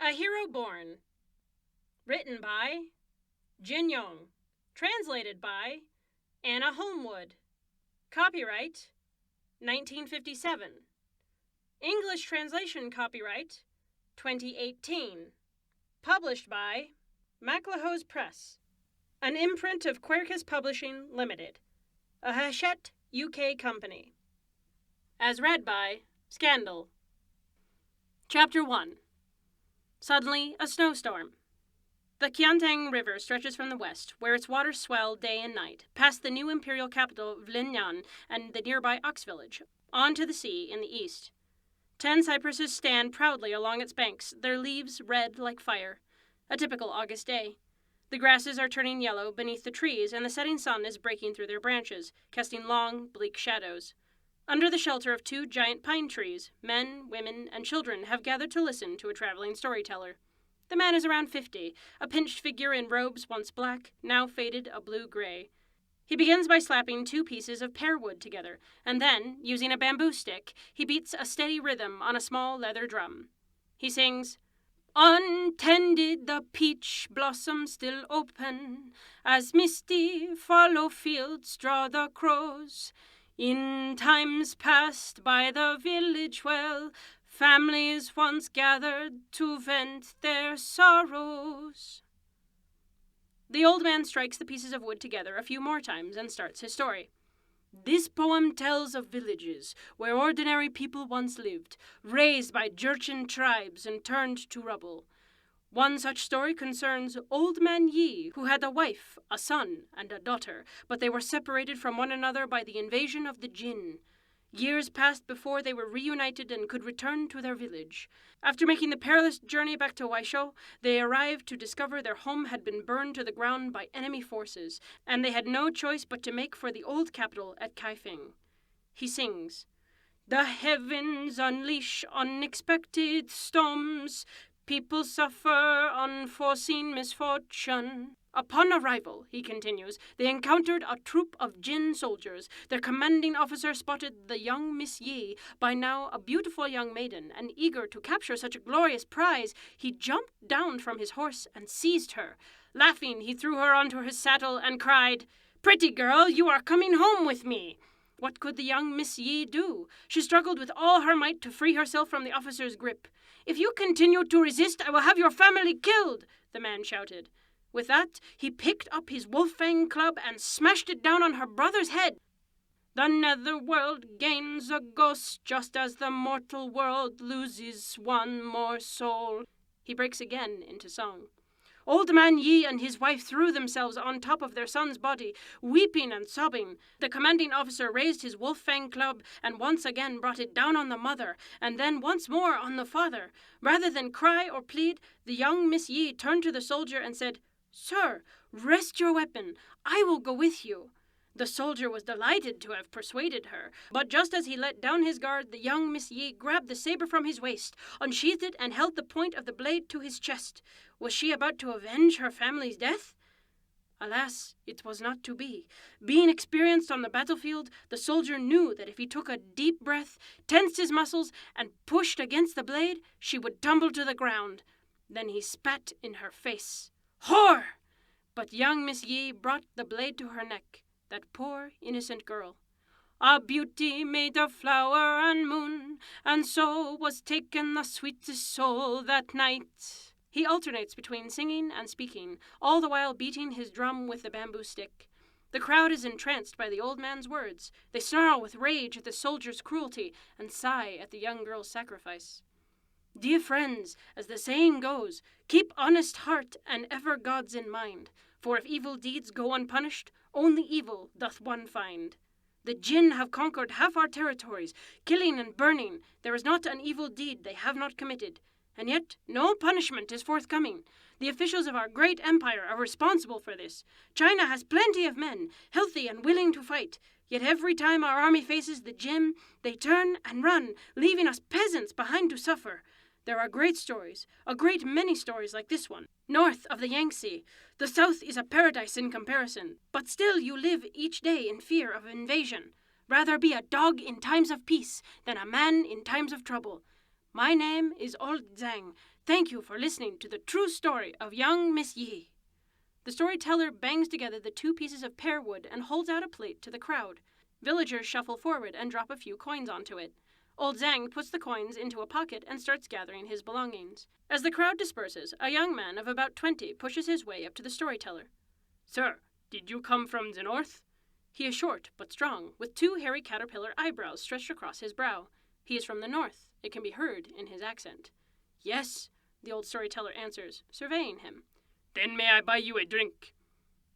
A Hero Born. Written by Jin Yong. Translated by Anna Holmwood. Copyright 1957. English translation copyright 2018. Published by Maclehose Press, an imprint of Quercus Publishing Limited, a Hachette, UK company. As read by Scandal. Chapter 1. Suddenly, a snowstorm. The Qiantang River stretches from the west, where its waters swell day and night, past the new imperial capital of Linyan and the nearby Ox village, on to the sea in the east. 10 cypresses stand proudly along its banks, their leaves red like fire. A typical August day. The grasses are turning yellow beneath the trees, and the setting sun is breaking through their branches, casting long, bleak shadows. Under the shelter of 2 giant pine trees, men, women, and children have gathered to listen to a traveling storyteller. The man is around 50, a pinched figure in robes once black, now faded a blue-gray. He begins by slapping 2 pieces of pear wood together, and then, using a bamboo stick, he beats a steady rhythm on a small leather drum. He sings, "Untended the peach blossom still open, as misty fallow fields draw the crows. In times past by the village well, families once gathered to vent their sorrows." The old man strikes the pieces of wood together a few more times and starts his story. "This poem tells of villages where ordinary people once lived, raised by Jurchen tribes and turned to rubble. One such story concerns Old Man Yi, who had a wife, a son, and a daughter, but they were separated from one another by the invasion of the Jin. Years passed before they were reunited and could return to their village. After making the perilous journey back to Waishou, they arrived to discover their home had been burned to the ground by enemy forces, and they had no choice but to make for the old capital at Kaifeng." He sings, "The heavens unleash unexpected storms. People suffer unforeseen misfortune. Upon arrival," he continues, "they encountered a troop of Jin soldiers. Their commanding officer spotted the young Miss Yi, by now a beautiful young maiden, and eager to capture such a glorious prize, he jumped down from his horse and seized her. Laughing, he threw her onto his saddle and cried, 'Pretty girl, you are coming home with me.' What could the young Miss Yi do? She struggled with all her might to free herself from the officer's grip. 'If you continue to resist, I will have your family killed,' the man shouted. With that, he picked up his wolf-fang club and smashed it down on her brother's head. The Netherworld gains a ghost just as the mortal world loses one more soul." He breaks again into song. "Old Man Yi and his wife threw themselves on top of their son's body, weeping and sobbing. The commanding officer raised his wolf-fang club and once again brought it down on the mother, and then once more on the father. Rather than cry or plead, the young Miss Yi turned to the soldier and said, 'Sir, rest your weapon. I will go with you.' The soldier was delighted to have persuaded her, but just as he let down his guard, the young Miss Yi grabbed the saber from his waist, unsheathed it, and held the point of the blade to his chest. Was she about to avenge her family's death? Alas, it was not to be. Being experienced on the battlefield, the soldier knew that if he took a deep breath, tensed his muscles, and pushed against the blade, she would tumble to the ground. Then he spat in her face. 'Whore!' But young Miss Yi brought the blade to her neck. That poor, innocent girl. 'A beauty made of flower and moon, and so was taken the sweetest soul that night.' He alternates between singing and speaking, all the while beating his drum with the bamboo stick. The crowd is entranced by the old man's words. They snarl with rage at the soldier's cruelty and sigh at the young girl's sacrifice. Dear friends, as the saying goes, keep honest heart and ever God's in mind, for if evil deeds go unpunished, only evil doth one find. The Jin have conquered half our territories, killing and burning. There is not an evil deed they have not committed, and yet no punishment is forthcoming. The officials of our great empire are responsible for this. China has plenty of men, healthy and willing to fight, yet every time our army faces the Jin, they turn and run, leaving us peasants behind to suffer. There are great stories, a great many stories like this one, north of the Yangtze. The south is a paradise in comparison, but still you live each day in fear of invasion. Rather be a dog in times of peace than a man in times of trouble. My name is Old Zhang. Thank you for listening to the true story of young Miss Yi. The storyteller bangs together the 2 pieces of pear wood and holds out a plate to the crowd. Villagers shuffle forward and drop a few coins onto it. Old Zhang puts the coins into a pocket and starts gathering his belongings. As the crowd disperses, a young man of about 20 pushes his way up to the storyteller. Sir, did you come from the north? He is short but strong, with 2 hairy caterpillar eyebrows stretched across his brow. He is from the north. It can be heard in his accent. Yes, the old storyteller answers, surveying him. Then may I buy you a drink?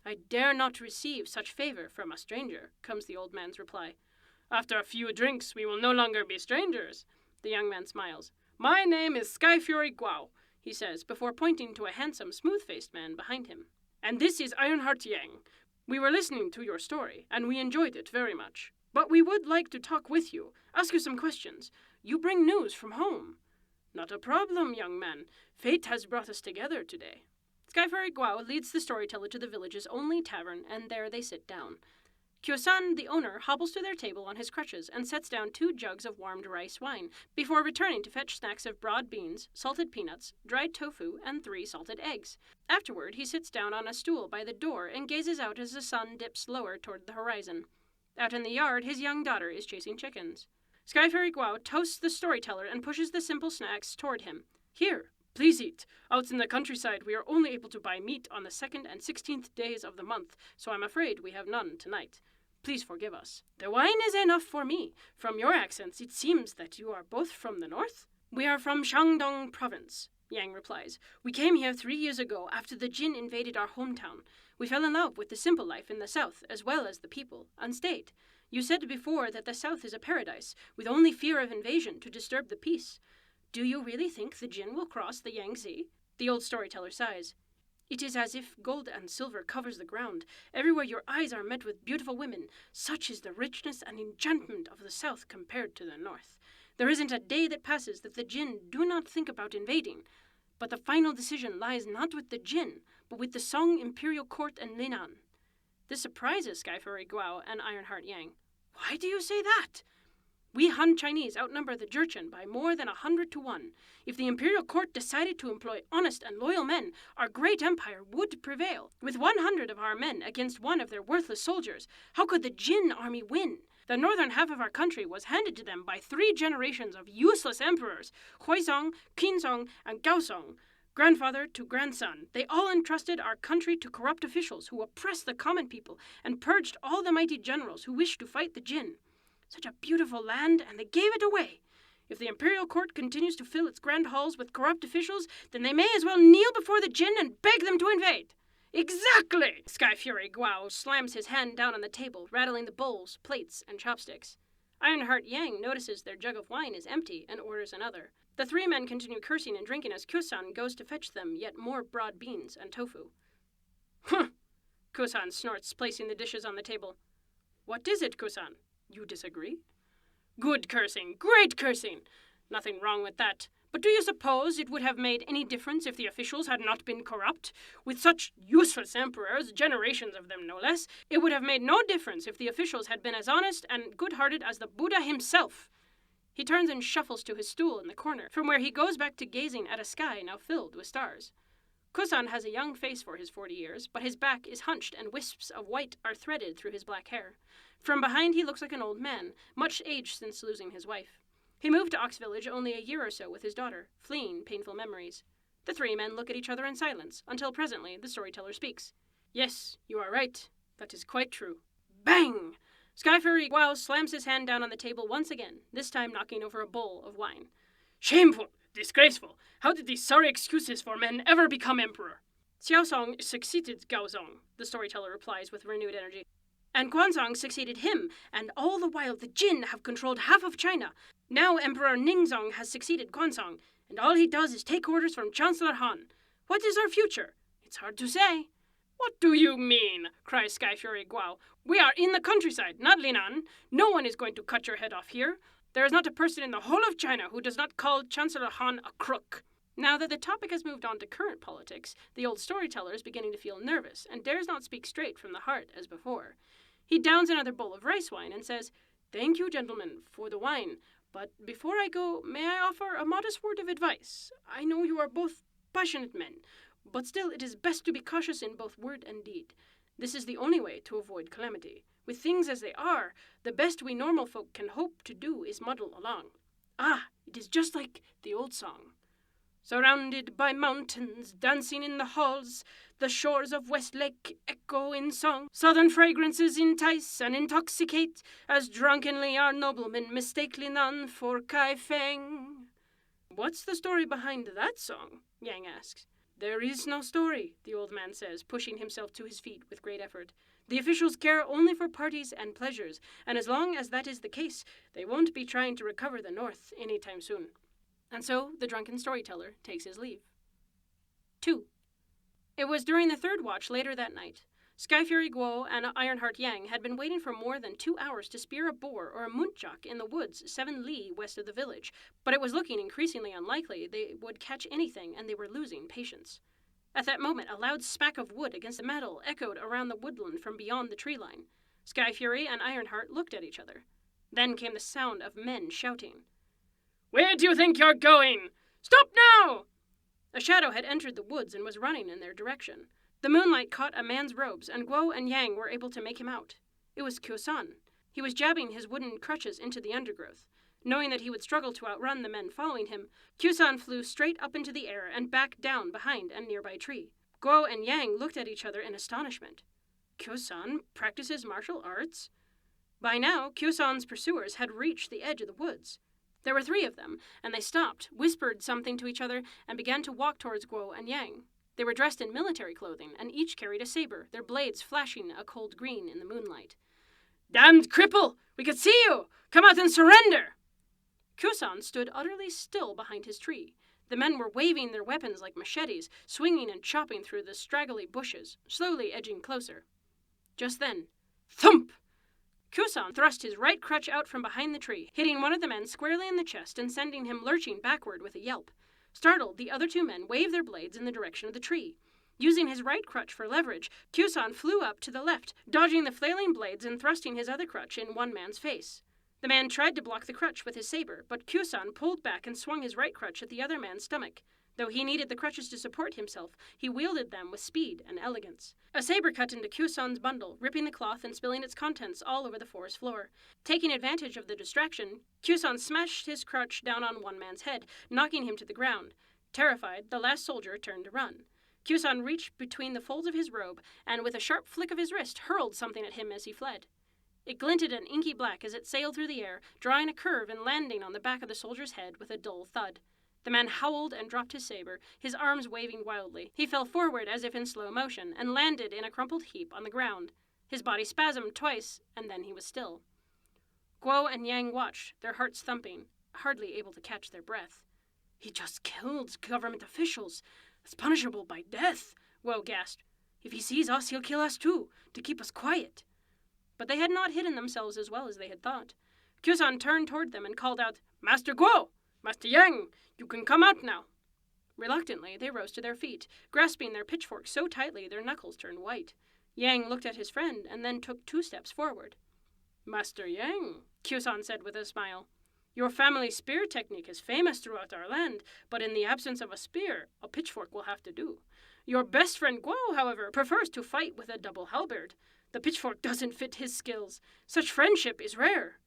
I dare not receive such favor from a stranger, comes the old man's reply. After a few drinks, we will no longer be strangers. The young man smiles. My name is Sky Fury Guao, he says, before pointing to a handsome, smooth-faced man behind him. And this is Ironheart Yang. We were listening to your story, and we enjoyed it very much. But we would like to talk with you, ask you some questions. You bring news from home. Not a problem, young man. Fate has brought us together today. Skyfairy Guao leads the storyteller to the village's only tavern, and there they sit down. Kyo-san, the owner, hobbles to their table on his crutches and sets down 2 jugs of warmed rice wine, before returning to fetch snacks of broad beans, salted peanuts, dried tofu, and 3 salted eggs. Afterward, he sits down on a stool by the door and gazes out as the sun dips lower toward the horizon. Out in the yard, his young daughter is chasing chickens. Skyfairy Guao toasts the storyteller and pushes the simple snacks toward him. Here, please eat. Out in the countryside, we are only able to buy meat on the 2nd and 16th days of the month, so I'm afraid we have none tonight. Please forgive us. The wine is enough for me. From your accents, it seems that you are both from the north. We are from Shandong province, Yang replies. We came here 3 years ago after the Jin invaded our hometown. We fell in love with the simple life in the south, as well as the people, and stayed. You said before that the south is a paradise, with only fear of invasion to disturb the peace. Do you really think the Jin will cross the Yangtze? The old storyteller sighs. It is as if gold and silver covers the ground. Everywhere your eyes are met with beautiful women. Such is the richness and enchantment of the south compared to the north. There isn't a day that passes that the Jin do not think about invading. But the final decision lies not with the Jin, but with the Song Imperial Court and Linan. This surprises Skyfairy Guao and Ironheart Yang. Why do you say that? We Han Chinese outnumber the Jurchen by more than 100 to 1. If the imperial court decided to employ honest and loyal men, our great empire would prevail. With 100 of our men against 1 of their worthless soldiers, how could the Jin army win? The northern half of our country was handed to them by 3 generations of useless emperors, Huizong, Qinzong, and Gaozong. Grandfather to grandson, they all entrusted our country to corrupt officials who oppressed the common people and purged all the mighty generals who wished to fight the Jin. Such a beautiful land, and they gave it away. If the imperial court continues to fill its grand halls with corrupt officials, then they may as well kneel before the Jin and beg them to invade. Exactly! Sky Fury Guao slams his hand down on the table, rattling the bowls, plates, and chopsticks. Ironheart Yang notices their jug of wine is empty and orders another. The 3 men continue cursing and drinking as Kyo-san goes to fetch them yet more broad beans and tofu. Humph! Kyo-san snorts, placing the dishes on the table. What is it, Kyo-san? You disagree? Good cursing, great cursing. Nothing wrong with that. But do you suppose it would have made any difference if the officials had not been corrupt? With such useless emperors, generations of them no less, it would have made no difference if the officials had been as honest and good-hearted as the Buddha himself. He turns and shuffles to his stool in the corner, from where he goes back to gazing at a sky now filled with stars. Kusan has a young face for his 40 years, but his back is hunched and wisps of white are threaded through his black hair. From behind he looks like an old man, much aged since losing his wife. He moved to Ox Village only a year or so with his daughter, fleeing painful memories. The 3 men look at each other in silence, until presently the storyteller speaks. Yes, you are right. That is quite true. Bang! Skyfairy Guao slams his hand down on the table once again, this time knocking over a bowl of wine. Shameful! Disgraceful! How did these sorry excuses for men ever become emperor? Xiaosong succeeded Gaozong, the storyteller replies with renewed energy. And Guanzong succeeded him, and all the while the Jin have controlled half of China. Now Emperor Ningzong has succeeded Guanzong, and all he does is take orders from Chancellor Han. What is our future? It's hard to say. What do you mean? Cries Sky Fury Guao. We are in the countryside, not Linan. No one is going to cut your head off here. There is not a person in the whole of China who does not call Chancellor Han a crook. Now that the topic has moved on to current politics, the old storyteller is beginning to feel nervous and dares not speak straight from the heart as before. He downs another bowl of rice wine and says, Thank you, gentlemen, for the wine, But before I go, may I offer a modest word of advice? I know you are both passionate men, but still it is best to be cautious in both word and deed. This is the only way to avoid calamity. With things as they are, the best we normal folk can hope to do is muddle along. Ah, it is just like the old song. Surrounded by mountains, dancing in the halls, the shores of Westlake echo in song. Southern fragrances entice and intoxicate, as drunkenly our noblemen mistake Linan for Kai Feng. What's the story behind that song? Yang asks. There is no story, the old man says, pushing himself to his feet with great effort. The officials care only for parties and pleasures, and as long as that is the case, they won't be trying to recover the North any time soon. And so the drunken storyteller takes his leave. 2. It was during the third watch later that night. Sky Fury Guo and Ironheart Yang had been waiting for more than 2 hours to spear a boar or a muntjac in the woods 7 li west of the village, but it was looking increasingly unlikely they would catch anything, and they were losing patience. At that moment, a loud smack of wood against the metal echoed around the woodland from beyond the tree line. Sky Fury and Ironheart looked at each other. Then came the sound of men shouting. Where do you think you're going? Stop now! A shadow had entered the woods and was running in their direction. The moonlight caught a man's robes, and Guo and Yang were able to make him out. It was Kyo-san. He was jabbing his wooden crutches into the undergrowth. Knowing that he would struggle to outrun the men following him, Kyo-san flew straight up into the air and back down behind a nearby tree. Guo and Yang looked at each other in astonishment. Kyo-san practices martial arts? By now, Kyo-san's pursuers had reached the edge of the woods. There were 3 of them, and they stopped, whispered something to each other, and began to walk towards Guo and Yang. They were dressed in military clothing, and each carried a saber, their blades flashing a cold green in the moonlight. Damned cripple! We could see you! Come out and surrender! Kyo-san stood utterly still behind his tree. The men were waving their weapons like machetes, swinging and chopping through the straggly bushes, slowly edging closer. Just then, thump! Kyo-san thrust his right crutch out from behind the tree, hitting one of the men squarely in the chest and sending him lurching backward with a yelp. Startled, the other 2 men waved their blades in the direction of the tree. Using his right crutch for leverage, Kyo-san flew up to the left, dodging the flailing blades and thrusting his other crutch in one man's face. The man tried to block the crutch with his saber, but Kyo-san pulled back and swung his right crutch at the other man's stomach. Though he needed the crutches to support himself, he wielded them with speed and elegance. A saber cut into Kyo-san's bundle, ripping the cloth and spilling its contents all over the forest floor. Taking advantage of the distraction, Kyo-san smashed his crutch down on one man's head, knocking him to the ground. Terrified, the last soldier turned to run. Kyo-san reached between the folds of his robe, and with a sharp flick of his wrist, hurled something at him as he fled. It glinted an inky black as it sailed through the air, drawing a curve and landing on the back of the soldier's head with a dull thud. The man howled and dropped his saber, his arms waving wildly. He fell forward as if in slow motion, and landed in a crumpled heap on the ground. His body spasmed twice, and then he was still. Guo and Yang watched, their hearts thumping, hardly able to catch their breath. He just killed government officials. It's punishable by death, Guo gasped. If he sees us, he'll kill us too, to keep us quiet. But they had not hidden themselves as well as they had thought. Kyo-san turned toward them and called out, Master Guo! Master Yang! You can come out now. Reluctantly, they rose to their feet, grasping their pitchforks so tightly their knuckles turned white. Yang looked at his friend and then took 2 steps forward. Master Yang, Kyo-san said with a smile, your family spear technique is famous throughout our land, but in the absence of a spear, a pitchfork will have to do. Your best friend Guo, however, prefers to fight with a double halberd. The pitchfork doesn't fit his skills. Such friendship is rare.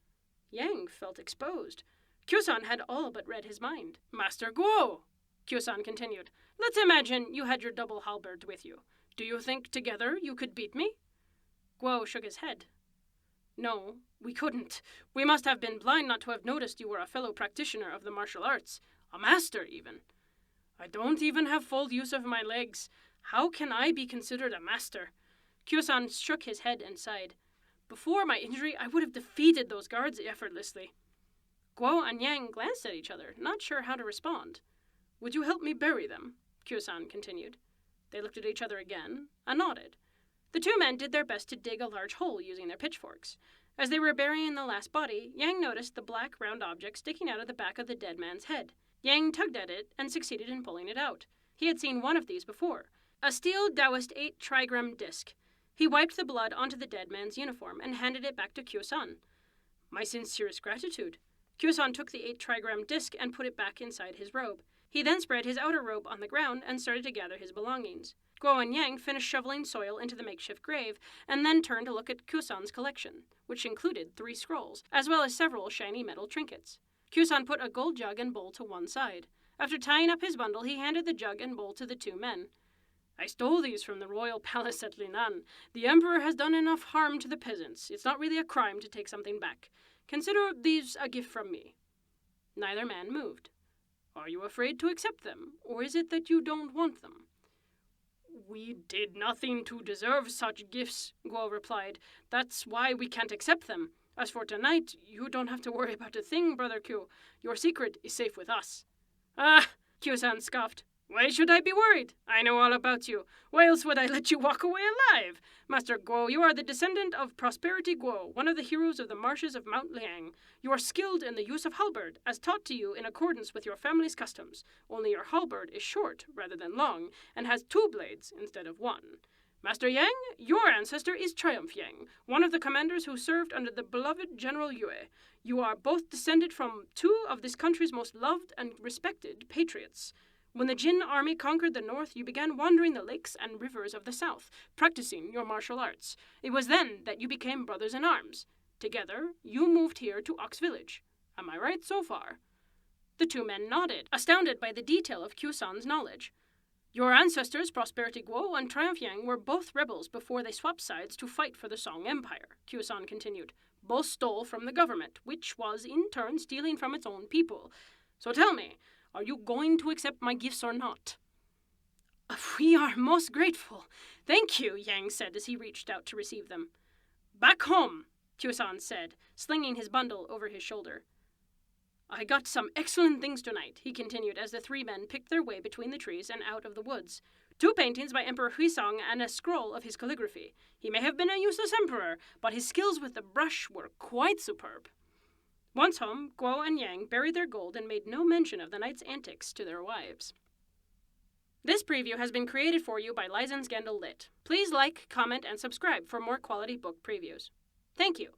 Yang felt exposed. Kyo-san had all but read his mind. Master Guo, Kyo-san continued, let's imagine you had your double halberd with you. Do you think together you could beat me? Guo shook his head. No, we couldn't. We must have been blind not to have noticed you were a fellow practitioner of the martial arts. A master, even. I don't even have full use of my legs. How can I be considered a master? Kyo-san shook his head and sighed. Before my injury, I would have defeated those guards effortlessly. Guo and Yang glanced at each other, not sure how to respond. Would you help me bury them? Kyo-san continued. They looked at each other again, and nodded. The 2 men did their best to dig a large hole using their pitchforks. As they were burying the last body, Yang noticed the black round object sticking out of the back of the dead man's head. Yang tugged at it and succeeded in pulling it out. He had seen one of these before, a steel Taoist 8 trigram disc. He wiped the blood onto the dead man's uniform and handed it back to Kyo-san. My sincerest gratitude. Q-san took the 8-trigram disc and put it back inside his robe. He then spread his outer robe on the ground and started to gather his belongings. Guo and Yang finished shoveling soil into the makeshift grave, and then turned to look at Q-san's collection, which included 3 scrolls, as well as several shiny metal trinkets. Q-san put a gold jug and bowl to one side. After tying up his bundle, he handed the jug and bowl to the 2 men. I stole these from the royal palace at Linan. The emperor has done enough harm to the peasants. It's not really a crime to take something back. Consider these a gift from me. Neither man moved. Are you afraid to accept them, or is it that you don't want them? We did nothing to deserve such gifts, Guo replied. That's why we can't accept them. As for tonight, you don't have to worry about a thing, Brother Q. Your secret is safe with us. Ah, Q-san scoffed. Why should I be worried? I know all about you. Why else would I let you walk away alive? Master Guo, you are the descendant of Prosperity Guo, one of the heroes of the marshes of Mount Liang. You are skilled in the use of halberd, as taught to you in accordance with your family's customs. Only your halberd is short rather than long, and has 2 blades instead of 1. Master Yang, your ancestor is Triumph Yang, one of the commanders who served under the beloved General Yue. You are both descended from 2 of this country's most loved and respected patriots. When the Jin army conquered the north, you began wandering the lakes and rivers of the south, practicing your martial arts. It was then that you became brothers in arms. Together, you moved here to Ox Village. Am I right so far? The 2 men nodded, astounded by the detail of Q-san's knowledge. Your ancestors, Prosperity Guo and Triumph Yang, were both rebels before they swapped sides to fight for the Song Empire, Q-san continued. Both stole from the government, which was in turn stealing from its own people. So tell me, are you going to accept my gifts or not? We are most grateful. Thank you, Yang said as he reached out to receive them. Back home, Q-san said, slinging his bundle over his shoulder. I got some excellent things tonight, he continued as the 3 men picked their way between the trees and out of the woods. 2 paintings by Emperor Huizong and a scroll of his calligraphy. He may have been a useless emperor, but his skills with the brush were quite superb. Once home, Guo and Yang buried their gold and made no mention of the night's antics to their wives. This preview has been created for you by Lizen Scandal Lit. Please like, comment, and subscribe for more quality book previews. Thank you.